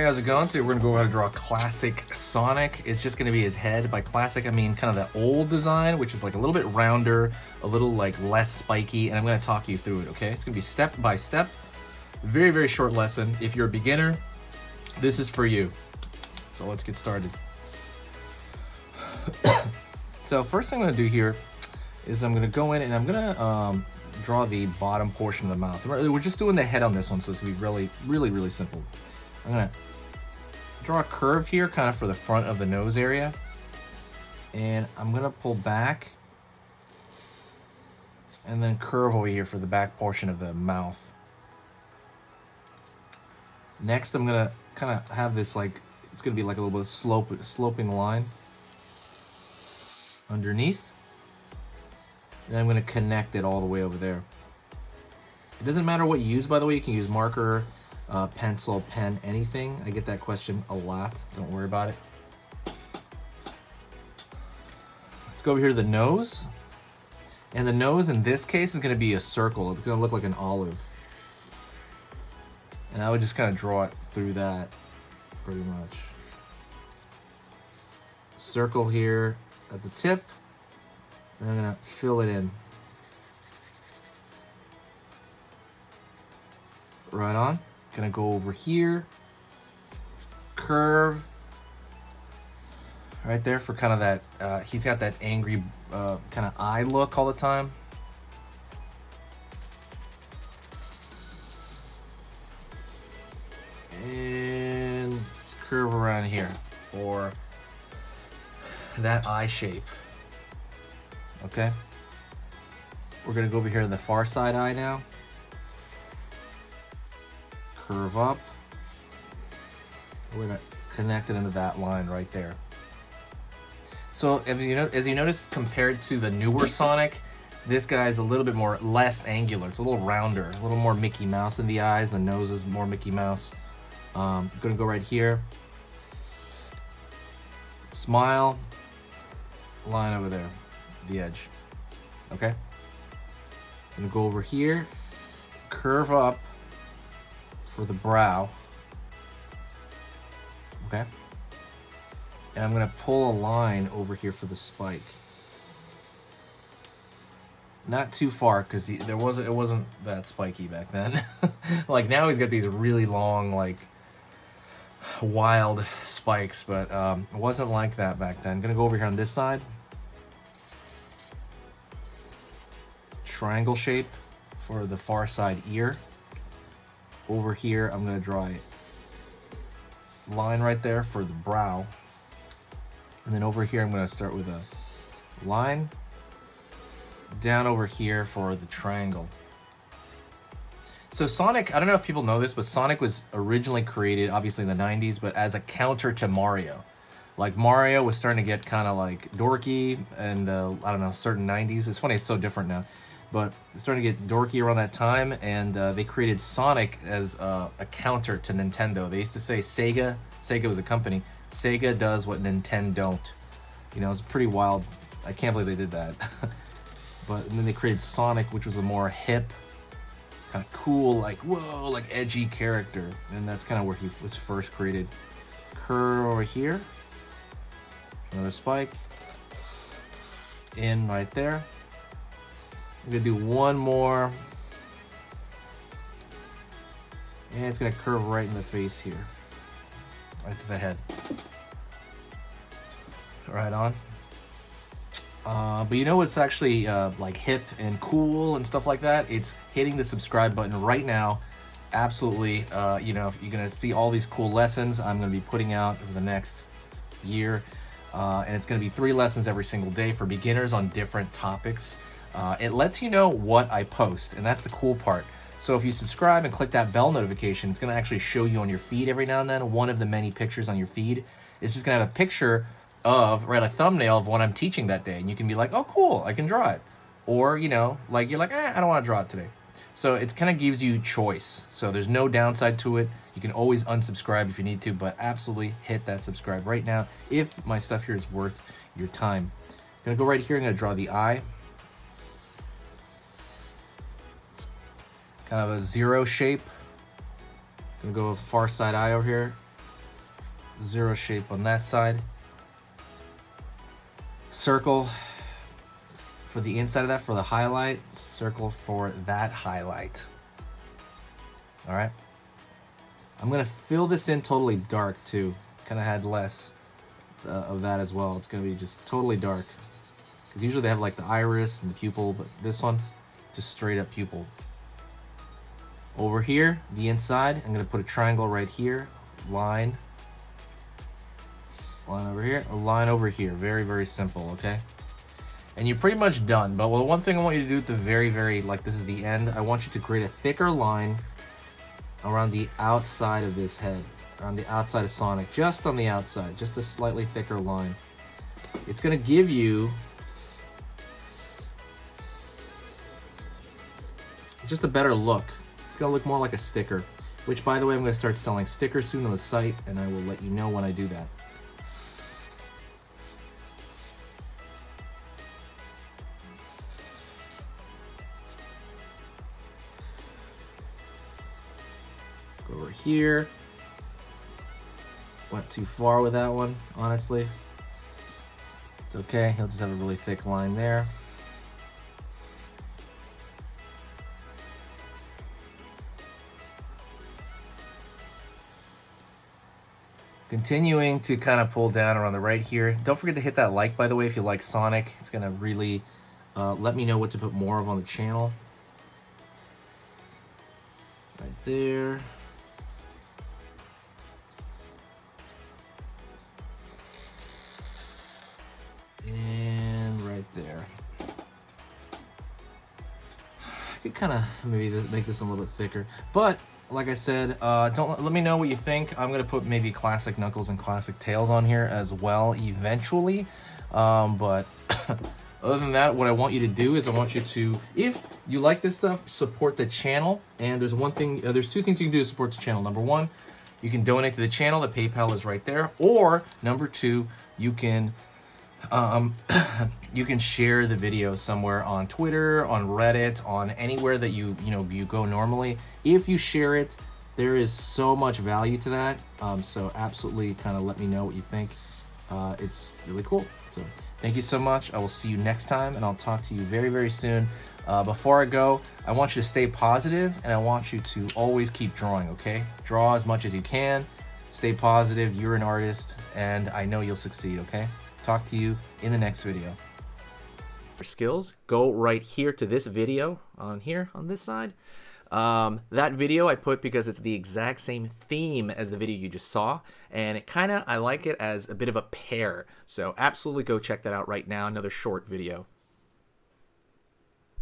how's it going? Today we're gonna go ahead and draw a classic Sonic. It's just gonna be his head. By classic, I mean kind of the old design, which is like a little bit rounder, a little like less spiky, and I'm gonna talk you through it, okay? It's gonna be step by step. Very, very short lesson. If you're a beginner, this is for you. So let's get started. So first thing I'm gonna do here is I'm gonna go in and I'm gonna draw the bottom portion of the mouth. We're just doing the head on this one, so it's gonna be really, really, really simple. I'm gonna draw a curve here, kind of for the front of the nose area. And I'm gonna pull back and then curve over here for the back portion of the mouth. Next, I'm gonna kind of have this like, it's gonna be like a little bit of sloping line underneath. And I'm gonna connect it all the way over there. It doesn't matter what you use, by the way. You can use marker, pencil, pen, anything. I get that question a lot. Don't worry about it. Let's go over here to the nose. And the nose in this case is gonna be a circle. It's gonna look like an olive. And I would just kind of draw it through that, pretty much. Circle here at the tip. And I'm gonna fill it in. Right on. Gonna go over here. Curve. Right there for kind of that, he's got that angry kind of eye look all the time. And curve around here for that eye shape. Okay, we're gonna go over here to the far side eye now. Curve up. We're gonna connect it into that line right there. So as you notice, compared to the newer Sonic, this guy is a little bit less angular. It's a little rounder, a little more Mickey Mouse in the eyes. The nose is more Mickey Mouse. I'm gonna go right here. Smile. Line over there. The edge. Okay, I'm gonna go over here, curve up for the brow. Okay, and I'm gonna pull a line over here for the spike. Not too far, because it wasn't that spiky back then. Like now he's got these really long, like wild spikes, but it wasn't like that back then. I'm gonna go over here on this side. Triangle shape for the far side ear. Over here, I'm gonna draw a line right there for the brow. And then over here, I'm gonna start with a line down over here for the triangle. So Sonic, I don't know if people know this, but Sonic was originally created, obviously in the 90s, but as a counter to Mario. Like Mario was starting to get kind of like dorky and I don't know, certain 90s. It's funny, it's so different now. But it's starting to get dorky around that time, and they created Sonic as a counter to Nintendo. They used to say Sega was a company, Sega does what Nintendo don't. You know, it's pretty wild. I can't believe they did that. But then they created Sonic, which was a more hip, kind of cool, like, whoa, like edgy character. And that's kind of where he was first created. Curve over here. Another spike. In right there. I'm gonna do one more. And it's gonna curve right in the face here. Right to the head. Right on. But you know what's actually like hip and cool and stuff like that? It's hitting the subscribe button right now. Absolutely, you know, you're gonna see all these cool lessons I'm gonna be putting out over the next year. And it's gonna be 3 lessons every single day for beginners on different topics. It lets you know what I post, and that's the cool part. So if you subscribe and click that bell notification, it's gonna actually show you on your feed every now and then. One of the many pictures on your feed is just gonna have a picture of, a thumbnail of what I'm teaching that day. And you can be like, oh cool, I can draw it. Or, you know, like you're like, I don't wanna draw it today. So it kind of gives you choice. So there's no downside to it. You can always unsubscribe if you need to, but absolutely hit that subscribe right now if my stuff here is worth your time. I'm gonna go right here, I'm gonna draw the eye. Kind of a zero shape. Gonna go with far side eye over here. zero shape on that side. Circle for the inside of that for the highlight. Circle for that highlight. All right. I'm gonna fill this in totally dark too. Kind of had less of that as well. It's gonna be just totally dark. Because usually they have like the iris and the pupil, but this one, just straight up pupil. Over here, the inside, I'm gonna put a triangle right here, line over here, a line over here. Very, very simple, okay? And you're pretty much done. But well, one thing I want you to do at the very, like this is the end, I want you to create a thicker line around the outside of this head, around the outside of Sonic, just on the outside, just a slightly thicker line. It's gonna give you just a better look. It's gonna look more like a sticker, which by the way, I'm gonna start selling stickers soon on the site, and I will let you know when I do that. Go over here. Went too far with that one, honestly. It's okay, he'll just have a really thick line there. Continuing to kind of pull down around the right here. Don't forget to hit that like, by the way, if you like Sonic. It's gonna really let me know what to put more of on the channel. Right there. And right there. I could kind of maybe make this a little bit thicker, but like I said, let me know what you think. I'm gonna put maybe classic Knuckles and classic Tails on here as well eventually. But other than that, what I want you to do is I want you to, if you like this stuff, support the channel. And there's one thing, there's two things you can do to support the channel. Number one, you can donate to the channel. The PayPal is right there. Or number two, you can you can share the video somewhere on Twitter, on Reddit, on anywhere that you go normally. If you share it, there is so much value to that. So absolutely kind of let me know what you think. It's really cool. So thank you so much. I will see you next time, and I'll talk to you very, very soon. Before I go, I want you to stay positive, and I want you to always keep drawing, okay? Draw as much as you can. Stay positive. You're an artist, and I know you'll succeed, okay? Talk to you in the next video. For skills, go right here to this video on here on this side. That video I put because it's the exact same theme as the video you just saw, and I like it as a bit of a pair. So absolutely go check that out right now. Another short video.